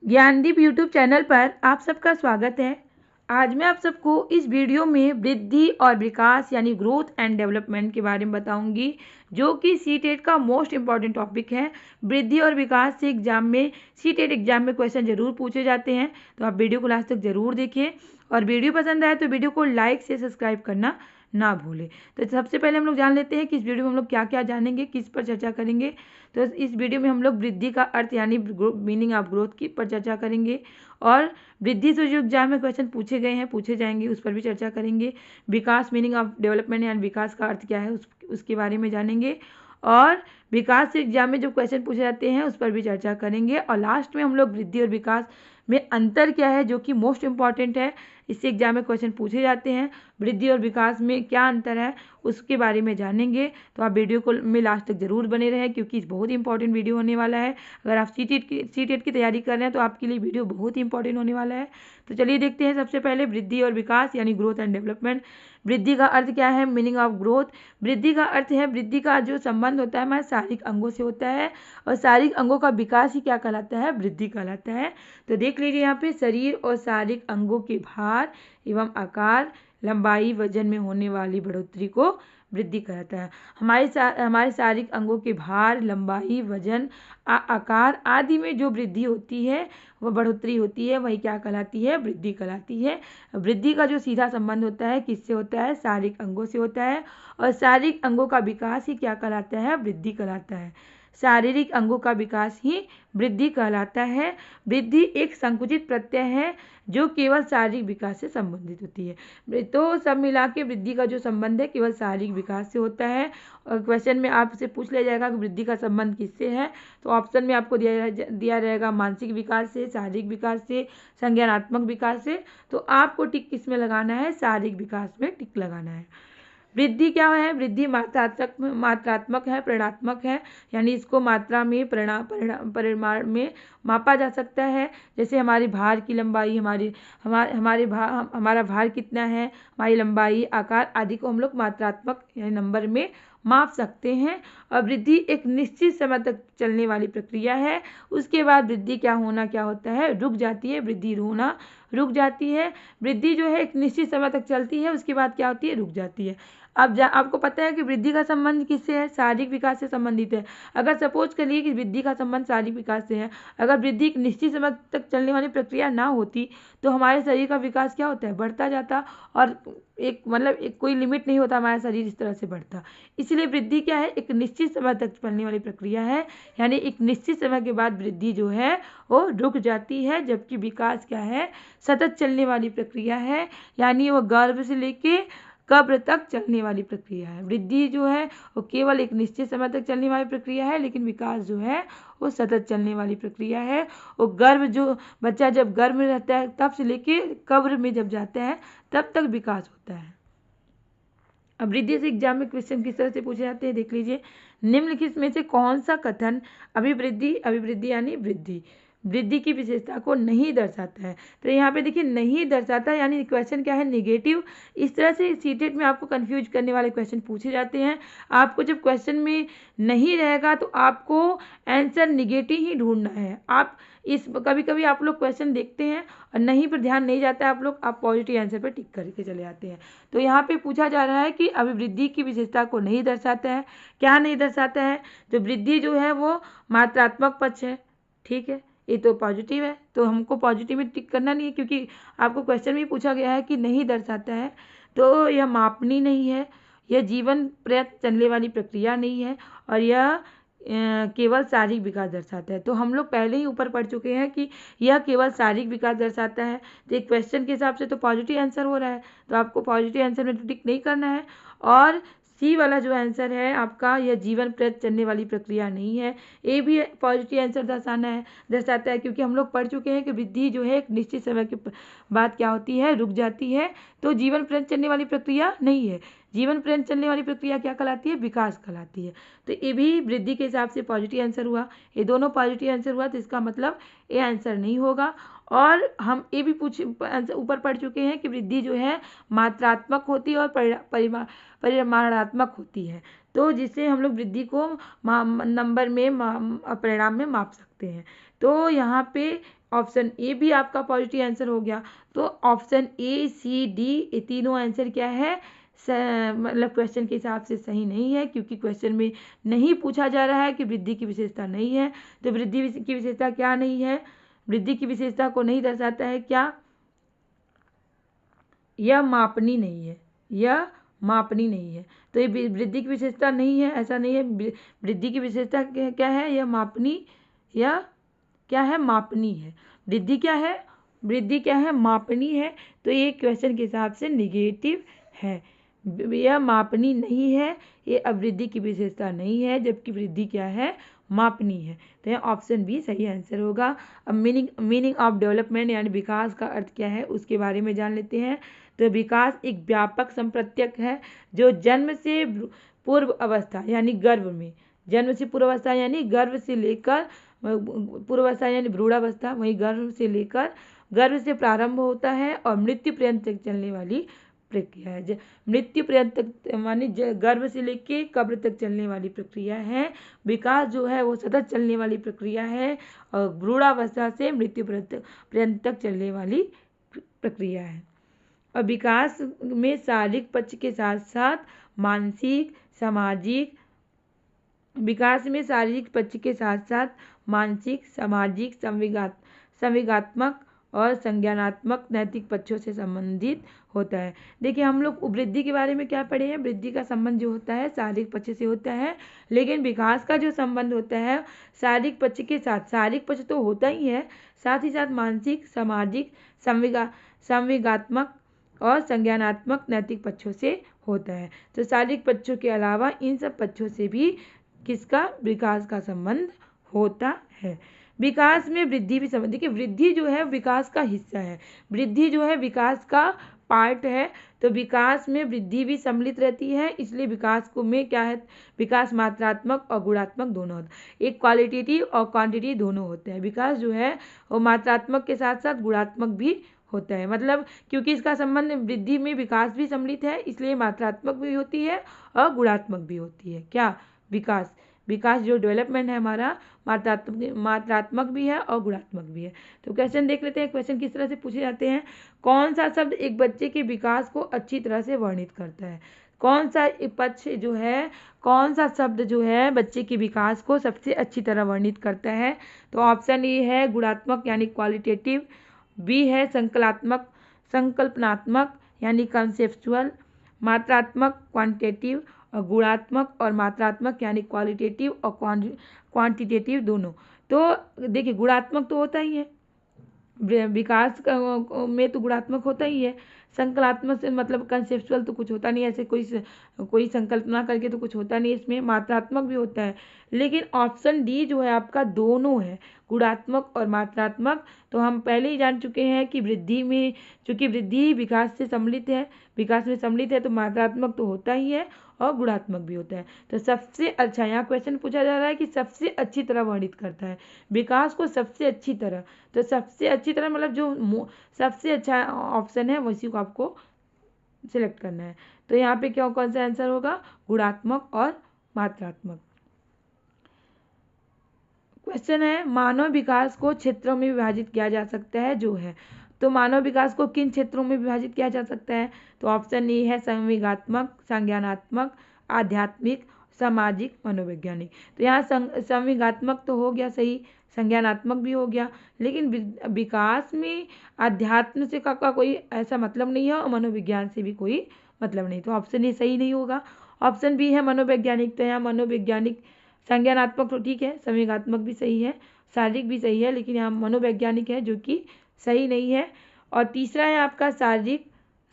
Gyandeep YouTube channel पर आप सबका स्वागत है। आज मैं आप सबको इस वीडियो में वृद्धि और विकास यानी ग्रोथ एंड डेवलपमेंट के बारे में बताऊंगी, जो कि सीटेट का मोस्ट इम्पॉर्टेंट टॉपिक है। वृद्धि और विकास से सीटेट एग्जाम में क्वेश्चन जरूर पूछे जाते हैं, तो आप वीडियो को लास्ट तक जरूर देखिए और वीडियो पसंद आए तो वीडियो को लाइक से सब्सक्राइब करना ना भूलें। तो सबसे पहले हम लोग जान लेते हैं कि इस वीडियो में हम लोग क्या क्या जानेंगे, किस पर चर्चा करेंगे। तो इस वीडियो में हम लोग वृद्धि का अर्थ यानी मीनिंग ऑफ ग्रोथ की पर चर्चा करेंगे और वृद्धि से जो एग्जाम में क्वेश्चन पूछे गए हैं, पूछे जाएंगे, उस पर भी चर्चा करेंगे। विकास मीनिंग ऑफ डेवलपमेंट यानी विकास का अर्थ क्या है उसके बारे में जानेंगे और विकास से एग्जाम में जो क्वेश्चन पूछे जाते हैं उस पर भी चर्चा करेंगे। और लास्ट में हम लोग वृद्धि और विकास में अंतर क्या है, जो कि मोस्ट इम्पॉर्टेंट है, इससे एग्जाम में क्वेश्चन पूछे जाते हैं। वृद्धि और विकास में क्या अंतर है उसके बारे में जानेंगे। तो आप वीडियो को में लास्ट तक जरूर बने रहें, क्योंकि बहुत ही इंपॉर्टेंट वीडियो होने वाला है। अगर आप सीटेट की तैयारी कर रहे हैं तो आपके लिए वीडियो बहुत ही इंपॉर्टेंट होने वाला है। तो चलिए देखते हैं सबसे पहले वृद्धि और विकास यानी ग्रोथ एंड डेवलपमेंट। वृद्धि का अर्थ क्या है, मीनिंग ऑफ ग्रोथ। वृद्धि का अर्थ है, वृद्धि का जो संबंध होता है हमारे शारीरिक अंगों से होता है और शारीरिक अंगों का विकास ही क्या कहलाता है, वृद्धि कहलाता है। तो देख लीजिए यहाँ पे शरीर और शारीरिक अंगों के भार एवं आकार, लंबाई, वजन में होने वाली बढ़ोतरी को वृद्धि कहलाता है। हमारे शारीरिक अंगों के भार, लंबाई, वजन, आकार आदि में जो वृद्धि होती है, वह बढ़ोतरी होती है, वही क्या कहलाती है, वृद्धि कहलाती है। वृद्धि का जो सीधा संबंध होता है किससे होता है, शारीरिक अंगों से होता है और शारीरिक अंगों का विकास ही क्या कहलाता है, वृद्धि कहलाता है। शारीरिक अंगों का विकास ही वृद्धि कहलाता है। वृद्धि एक संकुचित प्रत्यय है जो केवल शारीरिक विकास से संबंधित होती है। तो सब मिला के वृद्धि का जो संबंध है केवल शारीरिक विकास से होता है। और क्वेश्चन में आपसे पूछ लिया जाएगा कि वृद्धि का संबंध किससे है, तो ऑप्शन में आपको दिया रहेगा मानसिक विकास से, शारीरिक विकास से, संज्ञानात्मक विकास से। तो आपको टिक किस में लगाना है, शारीरिक विकास में टिक लगाना है। वृद्धि क्या है, वृद्धि मात्रात्मक है, परिमाणात्मक है, यानी इसको मात्रा में, परिमाण में मापा जा सकता है। जैसे हमारे भार की लंबाई, हमारा भार कितना है, हमारी लंबाई, आकार आदि को हम लोग मात्रात्मक यानी नंबर में माप सकते हैं। और वृद्धि एक निश्चित समय तक चलने वाली प्रक्रिया है। उसके बाद वृद्धि क्या होता है, रुक जाती है। वृद्धि होना रुक जाती है। वृद्धि जो है एक निश्चित समय तक चलती है, उसके बाद क्या होती है, रुक जाती है। अब आपको पता है कि वृद्धि का संबंध किससे है, शारीरिक विकास से संबंधित है। अगर सपोज करिए कि वृद्धि का संबंध शारीरिक विकास से है, अगर वृद्धि एक निश्चित समय तक चलने वाली प्रक्रिया ना होती तो हमारे शरीर का विकास क्या होता है, बढ़ता जाता और एक कोई लिमिट नहीं होता, हमारा शरीर इस तरह से बढ़ता। इसलिए वृद्धि क्या है, एक निश्चित समय तक चलने वाली प्रक्रिया है, यानी एक निश्चित समय के बाद वृद्धि जो है वो रुक जाती है। जबकि विकास क्या है, सतत चलने वाली प्रक्रिया है, यानी वो गर्भ से लेके कब्र तक चलने वाली प्रक्रिया है। वृद्धि जो है वो केवल एक निश्चित समय तक चलने वाली प्रक्रिया है, लेकिन विकास जो है वो सतत चलने वाली प्रक्रिया है। वो बच्चा जब गर्भ में रहता है तब से लेके कब्र में जब जाता है तब तक विकास होता है। अब वृद्धि से एग्जाम में क्वेश्चन किस तरह से पूछे जाते हैं, देख लीजिए। निम्नलिखित में से कौन सा कथन अभिवृद्धि यानी वृद्धि की विशेषता को नहीं दर्शाता है। तो यहाँ पे देखिए नहीं दर्शाता, यानी क्वेश्चन क्या है, नेगेटिव। इस तरह से सीटेट में आपको कंफ्यूज करने वाले क्वेश्चन पूछे जाते हैं। आपको जब क्वेश्चन में नहीं रहेगा तो आपको आंसर निगेटिव ही ढूंढना है। कभी कभी आप लोग क्वेश्चन देखते हैं और नहीं पर ध्यान नहीं जाता है, आप पॉजिटिव आंसर पर टिक करके चले जाते हैं। तो यहाँ पे पूछा जा रहा है कि अभिवृद्धि की विशेषता को नहीं दर्शाता है। क्या नहीं दर्शाता है, जो वृद्धि जो है वो मात्रात्मक पक्ष है, ठीक है, ये तो पॉजिटिव है, तो हमको पॉजिटिव में टिक करना नहीं है, क्योंकि आपको क्वेश्चन में पूछा गया है कि नहीं दर्शाता है। तो यह मापनी नहीं है, यह जीवन पर्यंत चलने वाली प्रक्रिया नहीं है और यह केवल शारीरिक विकास दर्शाता है। तो हम लोग पहले ही ऊपर पढ़ चुके हैं कि यह केवल शारीरिक विकास दर्शाता है। तो एक क्वेश्चन के हिसाब से तो पॉजिटिव आंसर हो रहा है, तो आपको पॉजिटिव आंसर में तो टिक नहीं करना है। और सी वाला जो आंसर है आपका, यह जीवन पर्यंत चलने वाली प्रक्रिया नहीं है, ये भी पॉजिटिव आंसर दर्शाता है, क्योंकि हम लोग पढ़ चुके हैं कि वृद्धि जो है एक निश्चित समय के बाद क्या होती है, रुक जाती है। तो जीवन पर्यंत चलने वाली प्रक्रिया नहीं है। जीवन पर्यंत चलने वाली प्रक्रिया क्या कहलाती है, विकास कहलाती है। तो ये भी वृद्धि के हिसाब से पॉजिटिव आंसर हुआ, ये दोनों पॉजिटिव आंसर हुआ, तो इसका मतलब ये आंसर नहीं होगा। और हम ये भी ऊपर पढ़ चुके हैं कि वृद्धि जो है मात्रात्मक होती है और परिमाणात्मक होती है। तो जिससे हम लोग वृद्धि को नंबर में परिणाम में माप सकते हैं। तो यहाँ पे ऑप्शन ए भी आपका पॉजिटिव आंसर हो गया। तो ऑप्शन ए, सी, डी ये तीनों आंसर क्या है, मतलब क्वेश्चन के हिसाब से सही नहीं है, क्योंकि क्वेश्चन में नहीं पूछा जा रहा है कि वृद्धि की विशेषता नहीं है। तो वृद्धि की विशेषता क्या नहीं है, वृद्धि की विशेषता को नहीं दर्शाता है क्या, यह मापनी नहीं है, यह मापनी नहीं है। तो ये वृद्धि की विशेषता नहीं है, ऐसा नहीं है। वृद्धि की विशेषता क्या है, यह मापनी, यह क्या है, मापनी है। वृद्धि क्या है, वृद्धि क्या है, मापनी है। तो ये क्वेश्चन के हिसाब से निगेटिव है, यह मापनी नहीं है, ये अवृद्धि की विशेषता नहीं है, जबकि वृद्धि क्या है, मापनी है। तो यह ऑप्शन बी सही आंसर होगा। अब मीनिंग ऑफ डेवलपमेंट यानी विकास का अर्थ क्या है उसके बारे में जान लेते हैं। तो विकास एक व्यापक संप्रत्यक है जो जन्म से पूर्व अवस्था यानी गर्भ में, जन्म से पूर्व अवस्था यानी गर्भ से लेकर पूर्वावस्था यानी भ्रूणावस्था, वहीं गर्भ से लेकर गर्भ से प्रारंभ होता है और मृत्यु पर्यंत तक चलने वाली प्रक्रिया है। मृत्यु पर्यंत तक मानी गर्भ से लेके कब्र तक चलने वाली प्रक्रिया है। विकास जो है वो सतत चलने वाली प्रक्रिया है और भ्रूणावस्था से मृत्यु पर्यंत तक चलने वाली प्रक्रिया है। और विकास में शारीरिक पक्ष के साथ साथ मानसिक, सामाजिक, विकास में शारीरिक पक्ष के साथ साथ मानसिक, सामाजिक, संवेगात्मक और संज्ञानात्मक नैतिक पक्षों से संबंधित होता है। देखिए हम लोग वृद्धि के बारे में क्या पढ़े हैं, वृद्धि का संबंध जो होता है शारीरिक पक्ष से होता है, लेकिन विकास का जो संबंध होता है शारीरिक पक्ष के साथ, शारीरिक पक्ष तो होता ही है, साथ ही साथ मानसिक, सामाजिक, संवेगात्मक और संज्ञानात्मक नैतिक पक्षों से होता है। तो शारीरिक पक्षों के अलावा इन सब पक्षों से भी किसका, विकास का संबंध होता है। विकास में वृद्धि भी संबंध, देखिए वृद्धि जो है विकास का हिस्सा है, वृद्धि जो है विकास का पार्ट है। तो विकास में वृद्धि भी सम्मिलित रहती है, इसलिए विकास को में क्या है, विकास मात्रात्मक और गुणात्मक दोनों होता है, एक क्वालिटेटिव और क्वांटिटी दोनों होते हैं। विकास जो है वो मात्रात्मक के साथ साथ गुणात्मक भी होता है, मतलब क्योंकि इसका संबंध वृद्धि में विकास भी सम्मिलित है, इसलिए मात्रात्मक भी होती है और गुणात्मक भी होती है। क्या, विकास जो डेवलपमेंट है हमारा मात्रात्मक भी है और गुणात्मक भी है। तो क्वेश्चन देख लेते हैं, क्वेश्चन किस तरह से पूछे जाते हैं। कौन सा शब्द एक बच्चे के विकास को अच्छी तरह से वर्णित करता है, कौन सा पक्ष जो है, कौन सा शब्द जो है बच्चे के विकास को सबसे अच्छी तरह वर्णित करता है। तो ऑप्शन ए है गुणात्मक यानी क्वालिटेटिव, बी है संकल्पनात्मक यानी कंसेप्चुअल, मात्रात्मक क्वांटिटेटिव और गुणात्मक और मात्रात्मक यानी क्वालिटेटिव और क्वांटिटेटिव दोनों। तो देखिए गुणात्मक तो होता ही है, विकास में तो गुणात्मक होता ही है। संकल्पनात्मक से मतलब कंसेप्चुअल तो कुछ होता नहीं, ऐसे कोई संकल्पना करके तो कुछ होता नहीं, इसमें मात्रात्मक भी होता है। लेकिन ऑप्शन डी जो है आपका दोनों है, गुणात्मक और मात्रात्मक। तो हम पहले ही जान चुके हैं कि वृद्धि में, चूँकि वृद्धि विकास से सम्मिलित है, विकास में सम्मिलित है, तो मात्रात्मक तो होता ही है और गुणात्मक भी होता है। तो सबसे अच्छा यहाँ क्वेश्चन पूछा जा रहा है कि सबसे अच्छी तरह वर्णित करता है विकास को, सबसे अच्छी तरह। तो सबसे अच्छी तरह मतलब जो सबसे अच्छा ऑप्शन है उसी को आपको सिलेक्ट करना है। तो यहाँ पे क्या, कौन सा आंसर होगा, गुणात्मक और मात्रात्मक। क्वेश्चन है मानव विकास को क्षेत्रों में विभाजित किया जा सकता है जो है। तो मानव विकास को किन क्षेत्रों में विभाजित किया जा सकता है। तो ऑप्शन ए है संवेगात्मक, संज्ञानात्मक, आध्यात्मिक, सामाजिक, मनोवैज्ञानिक। तो यहाँ संवेगात्मक तो हो गया सही, संज्ञानात्मक भी हो गया, लेकिन विकास में अध्यात्म से का कोई ऐसा मतलब नहीं है और मनोविज्ञान से भी कोई मतलब नहीं। तो ऑप्शन ए सही नहीं होगा। ऑप्शन बी है मनोवैज्ञानिक। तो यहाँ मनोवैज्ञानिक, संज्ञानात्मक तो ठीक है, संवेगात्मक भी सही है, शारीरिक भी सही है, लेकिन यहाँ मनोवैज्ञानिक है जो कि सही नहीं है। और तीसरा है आपका शारीरिक,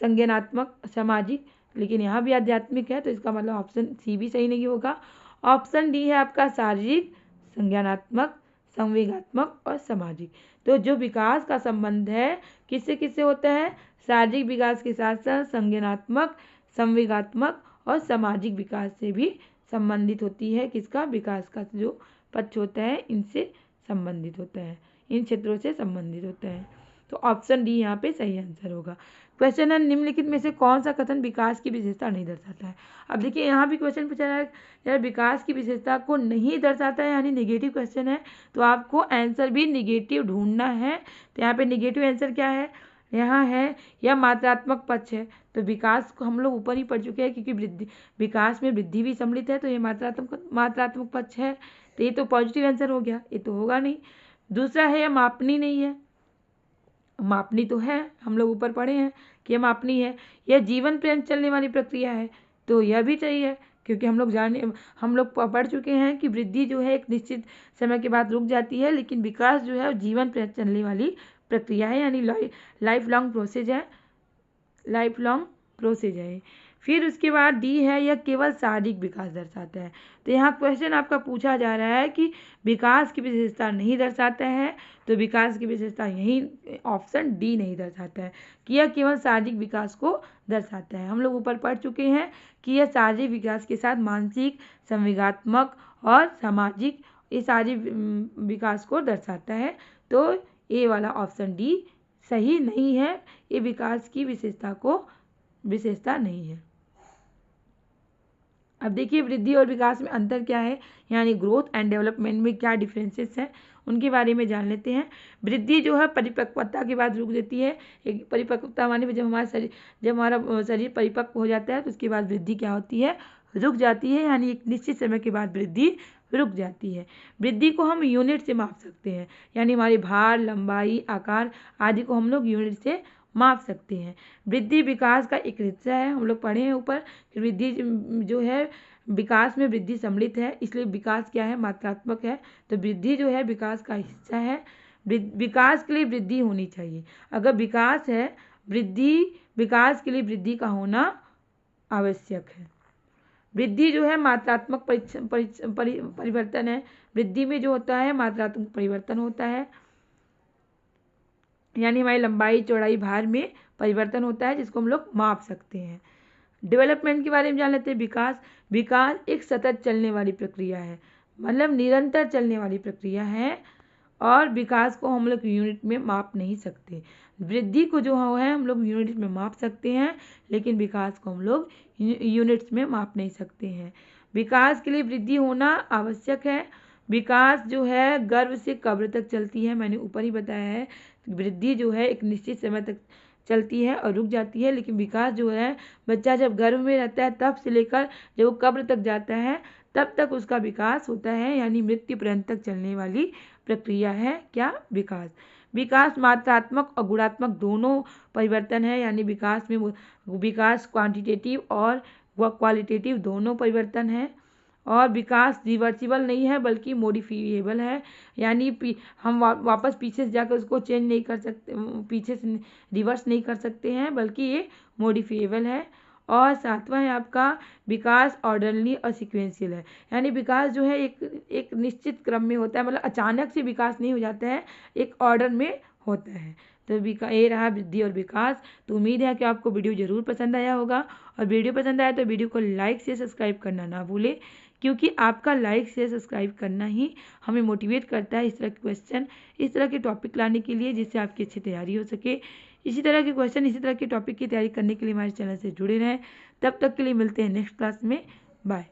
संज्ञानात्मक, सामाजिक, लेकिन यहाँ भी आध्यात्मिक है, तो इसका मतलब ऑप्शन सी भी सही नहीं होगा। ऑप्शन डी है आपका शारीरिक, संज्ञानात्मक, संवेगात्मक और सामाजिक। तो जो विकास का संबंध है किससे किससे होता है, शारीरिक विकास के साथ साथ संज्ञानात्मक, संवेगात्मक और सामाजिक विकास से भी संबंधित होती है। किसका, विकास का जो पक्ष होता है इनसे संबंधित होता है, इन क्षेत्रों से संबंधित होता है। तो ऑप्शन डी यहाँ पे सही आंसर होगा। क्वेश्चन है निम्नलिखित में से कौन सा कथन विकास की विशेषता नहीं दर्शाता है। अब देखिए यहाँ भी क्वेश्चन पूछा रहा है यार विकास की विशेषता को नहीं दर्शाता है, यानी निगेटिव क्वेश्चन है, तो आपको आंसर भी निगेटिव ढूंढना है। तो यहाँ पे निगेटिव आंसर क्या है, यहाँ है यह मात्रात्मक पक्ष है। तो विकास को हम लोग ऊपर ही पढ़ चुके हैं, क्योंकि वृद्धि विकास में वृद्धि भी सम्मिलित है, तो ये मात्रात्मक पक्ष है। तो ये तो पॉजिटिव आंसर हो गया, ये तो होगा नहीं। दूसरा है यह मापनी नहीं है, मापनी तो है, हम लोग ऊपर पढ़े हैं कि यह मापनी है। यह जीवन पर्यंत चलने वाली प्रक्रिया है, तो यह भी सही है, क्योंकि हम लोग पढ़ चुके हैं कि वृद्धि जो है एक निश्चित समय के बाद रुक जाती है, लेकिन विकास जो है जीवन पर्यंत चलने वाली प्रक्रिया है, यानी लाइफ लॉन्ग प्रोसेस है। फिर उसके बाद डी है यह केवल शारीरिक विकास दर्शाता है। तो यहाँ क्वेश्चन आपका पूछा जा रहा है कि विकास की विशेषता नहीं दर्शाता है, तो विकास की विशेषता यही ऑप्शन डी नहीं दर्शाता है कि यह केवल शारीरिक विकास को दर्शाता है। हम लोग ऊपर पढ़ चुके हैं कि यह शारीरिक विकास के साथ मानसिक, संवेगात्मक और सामाजिक ये सारी विकास को दर्शाता है। तो ए वाला ऑप्शन डी सही नहीं है, ये विकास की विशेषता नहीं है। अब देखिए वृद्धि और विकास में अंतर क्या है, यानी ग्रोथ एंड डेवलपमेंट में क्या डिफरेंसेस हैं उनके बारे में जान लेते हैं। वृद्धि जो है परिपक्वता के बाद रुक जाती है। एक परिपक्वता माने जब हमारा शरीर परिपक्व हो जाता है तो उसके बाद वृद्धि क्या होती है, रुक जाती है, यानी एक निश्चित समय के बाद वृद्धि रुक जाती है। वृद्धि को हम यूनिट से माप सकते हैं, यानी हमारे भार, लंबाई, आकार आदि को हम लोग यूनिट से माप सकते हैं। वृद्धि विकास का एक हिस्सा है, हम लोग पढ़े हैं ऊपर कि वृद्धि जो है विकास में वृद्धि सम्मिलित है, इसलिए विकास क्या है, मात्रात्मक है। तो वृद्धि जो है विकास का हिस्सा है। विकास के लिए वृद्धि होनी चाहिए। अगर विकास है, विकास के लिए वृद्धि का होना आवश्यक है। वृद्धि जो है मात्रात्मक परिवर्तन है। वृद्धि में जो होता है मात्रात्मक परिवर्तन होता है, यानी हमारी लंबाई, चौड़ाई, भार में परिवर्तन होता है, जिसको हम लोग माप सकते हैं। डेवलपमेंट के बारे में जान लेते हैं। विकास एक सतत चलने वाली प्रक्रिया है, मतलब निरंतर चलने वाली प्रक्रिया है, और विकास को हम लोग यूनिट में माप नहीं सकते। वृद्धि को जो है हम लोग यूनिट में माप सकते हैं, लेकिन विकास को हम लोग यूनिट्स में माप नहीं सकते हैं। विकास के लिए वृद्धि होना आवश्यक है। विकास जो है गर्भ से कब्र तक चलती है, मैंने ऊपर ही बताया है। वृद्धि जो है एक निश्चित समय तक चलती है और रुक जाती है, लेकिन विकास जो है बच्चा जब गर्भ में रहता है तब से लेकर जब वो कब्र तक जाता है तब तक उसका विकास होता है, यानी मृत्यु पर्यंत तक चलने वाली प्रक्रिया है क्या, विकास मात्रात्मक और गुणात्मक दोनों परिवर्तन है, यानी विकास क्वांटिटेटिव और क्वालिटेटिव दोनों परिवर्तन है। और विकास रिवर्सिबल नहीं है बल्कि मॉडिफिएबल है, यानी हम वापस पीछे से जाकर उसको चेंज नहीं कर सकते, पीछे से रिवर्स नहीं कर सकते हैं, बल्कि ये मॉडिफिएबल है। और सातवां है आपका विकास ऑर्डरली और सिक्वेंशियल है, यानी विकास जो है एक निश्चित क्रम में होता है, मतलब अचानक से विकास नहीं हो जाता है, एक ऑर्डर में होता है। तो ये रहा वृद्धि और विकास। तो उम्मीद है कि आपको वीडियो ज़रूर पसंद आया होगा, और वीडियो पसंद आया तो वीडियो को लाइक से सब्सक्राइब करना ना भूलें, क्योंकि आपका लाइक से सब्सक्राइब करना ही हमें मोटिवेट करता है इस तरह के क्वेश्चन, इस तरह के टॉपिक लाने के लिए, जिससे आपकी अच्छी तैयारी हो सके। इसी तरह के क्वेश्चन, इसी तरह के टॉपिक की तैयारी करने के लिए हमारे चैनल से जुड़े रहें। तब तक के लिए मिलते हैं नेक्स्ट क्लास में। बाय।